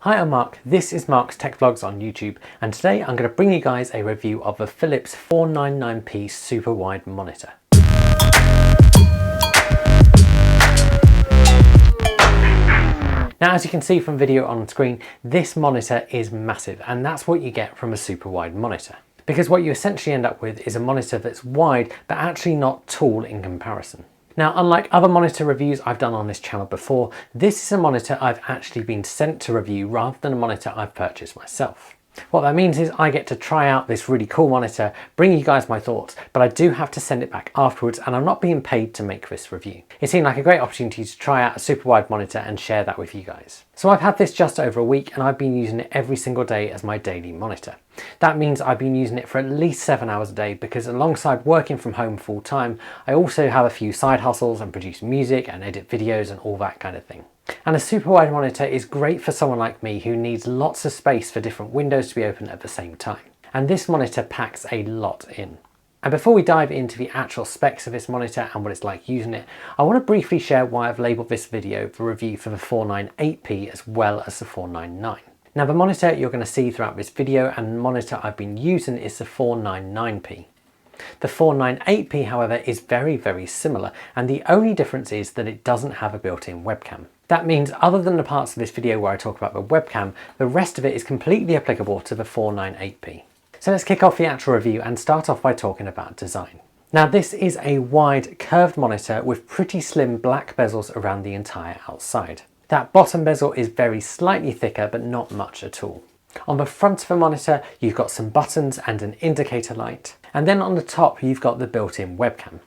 Hi, I'm Mark. This is Mark's Tech Vlogs on YouTube, and today I'm going to bring you guys a review of the Philips 499p super wide monitor. Now, as you can see from video on screen, this monitor is massive, and that's what you get from a super wide monitor. Because what you essentially end up with is a monitor that's wide, but actually not tall in comparison. Now, unlike other monitor reviews I've done on this channel before, this is a monitor I've actually been sent to review rather than a monitor I've purchased myself. What that means is I get to try out this really cool monitor, bring you guys my thoughts, but I do have to send it back afterwards, and I'm not being paid to make this review. It seemed like a great opportunity to try out a super wide monitor and share that with you guys. So I've had this just over a week, and I've been using it every single day as my daily monitor. That means I've been using it for at least 7 hours a day, because alongside working from home full time, I also have a few side hustles and produce music and edit videos and all that kind of thing. And a super wide monitor is great for someone like me who needs lots of space for different windows to be open at the same time. And this monitor packs a lot in. And before we dive into the actual specs of this monitor and what it's like using it, I want to briefly share why I've labelled this video the review for the 498p as well as the 499. Now, the monitor you're going to see throughout this video and the monitor I've been using is the 499p. The 498p, however, is very similar, and the only difference is that it doesn't have a built-in webcam. That means other than the parts of this video where I talk about the webcam, the rest of it is completely applicable to the 498p. So let's kick off the actual review and start off by talking about design. Now, this is a wide curved monitor with pretty slim black bezels around the entire outside. That bottom bezel is very slightly thicker, but not much at all. On the front of the monitor, you've got some buttons and an indicator light. And then on the top, you've got the built-in webcam.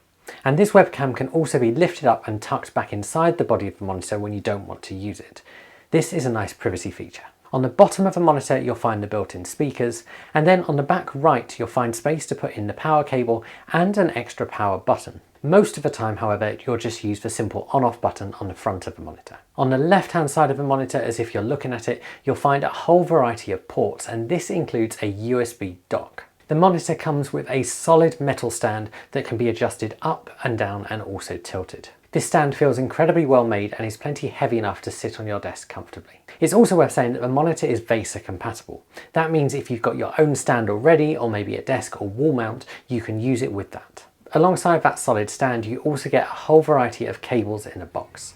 And this webcam can also be lifted up and tucked back inside the body of the monitor when you don't want to use it. This is a nice privacy feature. On the bottom of the monitor, you'll find the built-in speakers, and then on the back right, you'll find space to put in the power cable and an extra power button. Most of the time, however, you'll just use the simple on-off button on the front of the monitor. On the left-hand side of the monitor, as if you're looking at it, you'll find a whole variety of ports, and this includes a USB dock. The monitor comes with a solid metal stand that can be adjusted up and down and also tilted. This stand feels incredibly well made and is plenty heavy enough to sit on your desk comfortably. It's also worth saying that the monitor is VESA compatible. That means if you've got your own stand already, or maybe a desk or wall mount, you can use it with that. Alongside that solid stand, you also get a whole variety of cables in a box.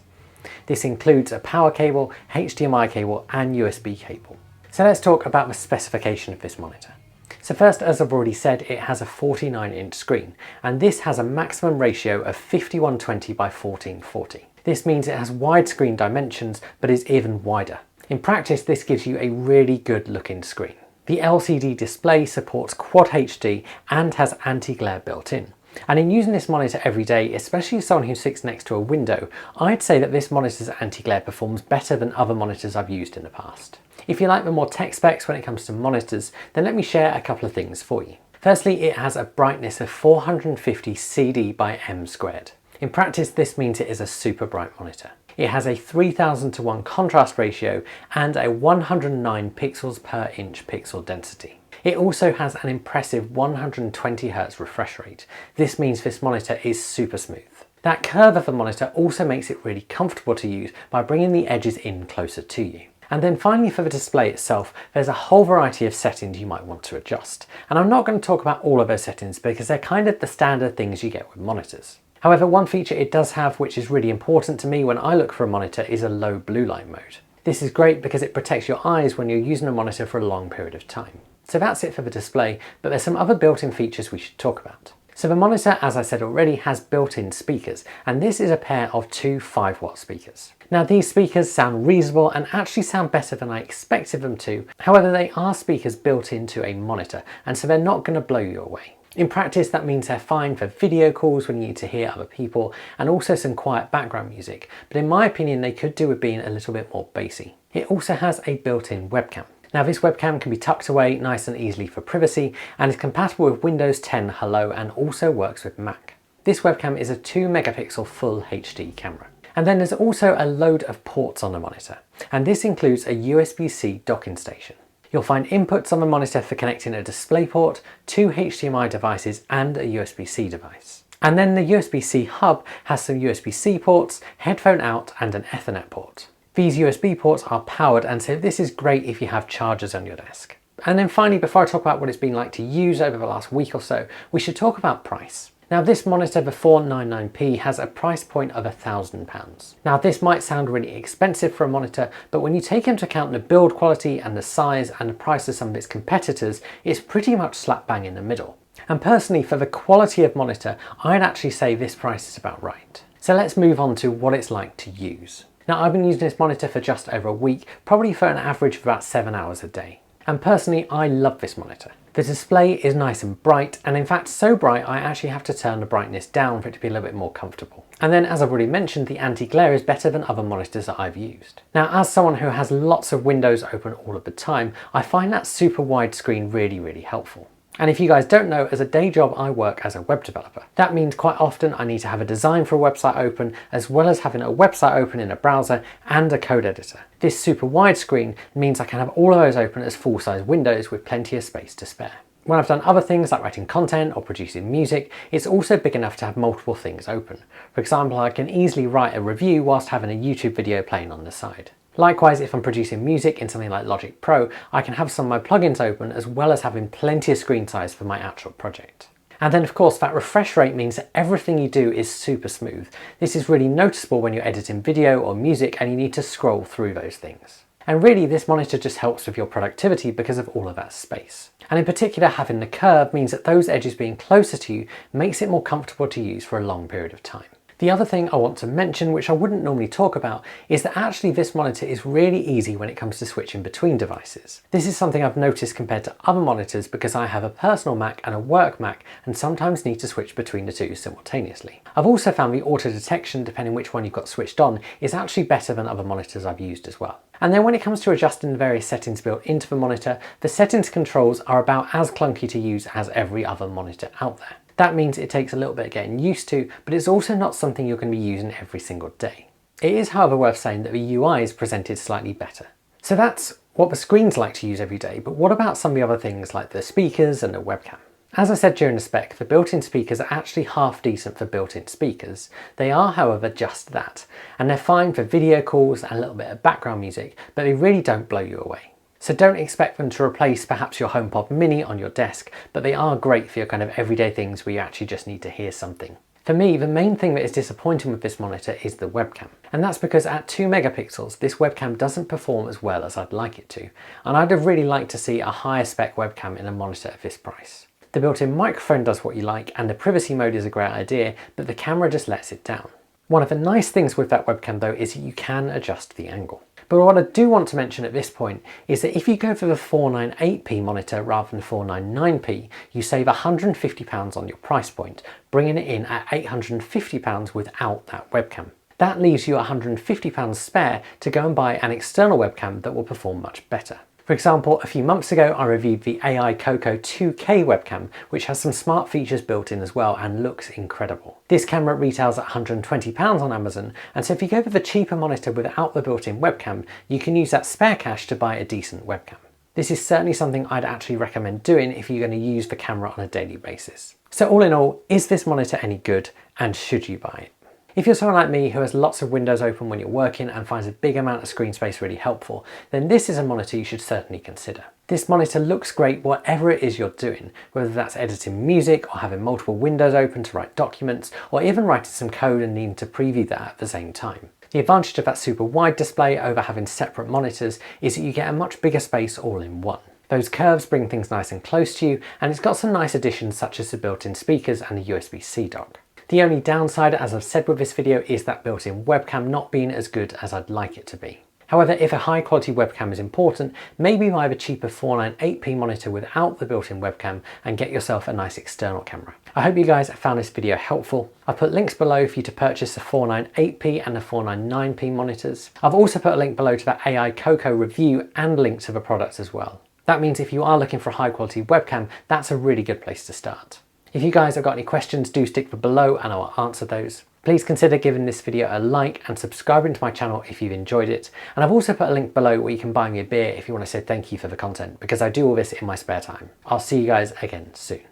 This includes a power cable, HDMI cable and USB cable. So let's talk about the specification of this monitor. So first, as I've already said, it has a 49-inch screen, and this has a maximum ratio of 5120 by 1440. This means it has widescreen dimensions, but is even wider. In practice, this gives you a really good looking screen. The LCD display supports Quad HD and has anti-glare built in. And in using this monitor every day, especially as someone who sits next to a window, I'd say that this monitor's anti-glare performs better than other monitors I've used in the past. If you like the more tech specs when it comes to monitors, then let me share a couple of things for you. Firstly, it has a brightness of 450 CD by M squared. In practice, this means it is a super bright monitor. It has a 3000:1 contrast ratio and a 109 pixels per inch pixel density. It also has an impressive 120 Hz refresh rate. This means this monitor is super smooth. That curve of the monitor also makes it really comfortable to use by bringing the edges in closer to you. And then finally, for the display itself, there's a whole variety of settings you might want to adjust. And I'm not going to talk about all of those settings because they're kind of the standard things you get with monitors. However, one feature it does have, which is really important to me when I look for a monitor, is a low blue light mode. This is great because it protects your eyes when you're using a monitor for a long period of time. So that's it for the display, but there's some other built-in features we should talk about. So the monitor, as I said already, has built-in speakers, and this is a pair of two 5-watt speakers. Now, these speakers sound reasonable and actually sound better than I expected them to. However, they are speakers built into a monitor, and so they're not going to blow you away. In practice, that means they're fine for video calls when you need to hear other people, and also some quiet background music, but in my opinion, they could do with being a little bit more bassy. It also has a built-in webcam. Now, this webcam can be tucked away nice and easily for privacy and is compatible with Windows 10 Hello and also works with Mac. This webcam is a 2 megapixel full HD camera. And then there's also a load of ports on the monitor, and this includes a USB-C docking station. You'll find inputs on the monitor for connecting a DisplayPort, 2 HDMI devices and a USB-C device. And then the USB-C hub has some USB-C ports, headphone out and an Ethernet port. These USB ports are powered, and so this is great if you have chargers on your desk. And then finally, before I talk about what it's been like to use over the last week or so, we should talk about price. Now this monitor, the 499p, has a price point of £1,000. Now this might sound really expensive for a monitor, but when you take into account the build quality and the size and the price of some of its competitors, it's pretty much slap bang in the middle. And personally, for the quality of monitor, I'd actually say this price is about right. So let's move on to what it's like to use. Now I've been using this monitor for just over a week, probably for an average of about 7 hours a day. And personally, I love this monitor. The display is nice and bright, and in fact so bright I actually have to turn the brightness down for it to be a little bit more comfortable. And then, as I've already mentioned, the anti-glare is better than other monitors that I've used. Now, as someone who has lots of windows open all of the time, I find that super wide screen really helpful. And if you guys don't know, as a day job I work as a web developer. That means quite often I need to have a design for a website open, as well as having a website open in a browser and a code editor. This super wide screen means I can have all of those open as full-size windows with plenty of space to spare. When I've done other things like writing content or producing music, it's also big enough to have multiple things open. For example, I can easily write a review whilst having a YouTube video playing on the side. Likewise, if I'm producing music in something like Logic Pro, I can have some of my plugins open as well as having plenty of screen size for my actual project. And then of course that refresh rate means that everything you do is super smooth. This is really noticeable when you're editing video or music and you need to scroll through those things. And really this monitor just helps with your productivity because of all of that space. And in particular, having the curve means that those edges being closer to you makes it more comfortable to use for a long period of time. The other thing I want to mention, which I wouldn't normally talk about, is that actually this monitor is really easy when it comes to switching between devices. This is something I've noticed compared to other monitors because I have a personal Mac and a work Mac and sometimes need to switch between the two simultaneously. I've also found the auto detection, depending which one you've got switched on, is actually better than other monitors I've used as well. And then when it comes to adjusting the various settings built into the monitor, the settings controls are about as clunky to use as every other monitor out there. That means it takes a little bit of getting used to, but it's also not something you're going to be using every single day. It is, however, worth saying that the UI is presented slightly better. So that's what the screen's like to use every day, but what about some of the other things like the speakers and the webcam? As I said during the spec, the built-in speakers are actually half decent for built-in speakers. They are, however, just that, and they're fine for video calls and a little bit of background music, but they really don't blow you away. So don't expect them to replace perhaps your HomePod Mini on your desk, but they are great for your kind of everyday things where you actually just need to hear something. For me, the main thing that is disappointing with this monitor is the webcam. And that's because at 2 megapixels, this webcam doesn't perform as well as I'd like it to. And I'd have really liked to see a higher spec webcam in a monitor at this price. The built-in microphone does what you like, and the privacy mode is a great idea, but the camera just lets it down. One of the nice things with that webcam though is that you can adjust the angle. But what I do want to mention at this point is that if you go for the 498p monitor rather than 499p, you save £150 on your price point, bringing it in at £850 without that webcam. That leaves you £150 spare to go and buy an external webcam that will perform much better. For example, a few months ago I reviewed the AI Coco 2K webcam, which has some smart features built in as well and looks incredible. This camera retails at £120 on Amazon, and so if you go for the cheaper monitor without the built-in webcam, you can use that spare cash to buy a decent webcam. This is certainly something I'd actually recommend doing if you're going to use the camera on a daily basis. So all in all, is this monitor any good, and should you buy it? If you're someone like me who has lots of windows open when you're working and finds a big amount of screen space really helpful, then this is a monitor you should certainly consider. This monitor looks great whatever it is you're doing, whether that's editing music or having multiple windows open to write documents, or even writing some code and needing to preview that at the same time. The advantage of that super wide display over having separate monitors is that you get a much bigger space all in one. Those curves bring things nice and close to you, and it's got some nice additions such as the built-in speakers and the USB-C dock. The only downside, as I've said with this video, is that built-in webcam not being as good as I'd like it to be. However, if a high quality webcam is important, maybe buy the cheaper 498p monitor without the built-in webcam and get yourself a nice external camera. I hope you guys found this video helpful. I've put links below for you to purchase the 498p and the 499p monitors. I've also put a link below to that AI Coco review and links to the products as well. That means if you are looking for a high quality webcam, that's a really good place to start. If you guys have got any questions, do stick them below and I will answer those. Please consider giving this video a like and subscribing to my channel if you've enjoyed it. And I've also put a link below where you can buy me a beer if you want to say thank you for the content, because I do all this in my spare time. I'll see you guys again soon.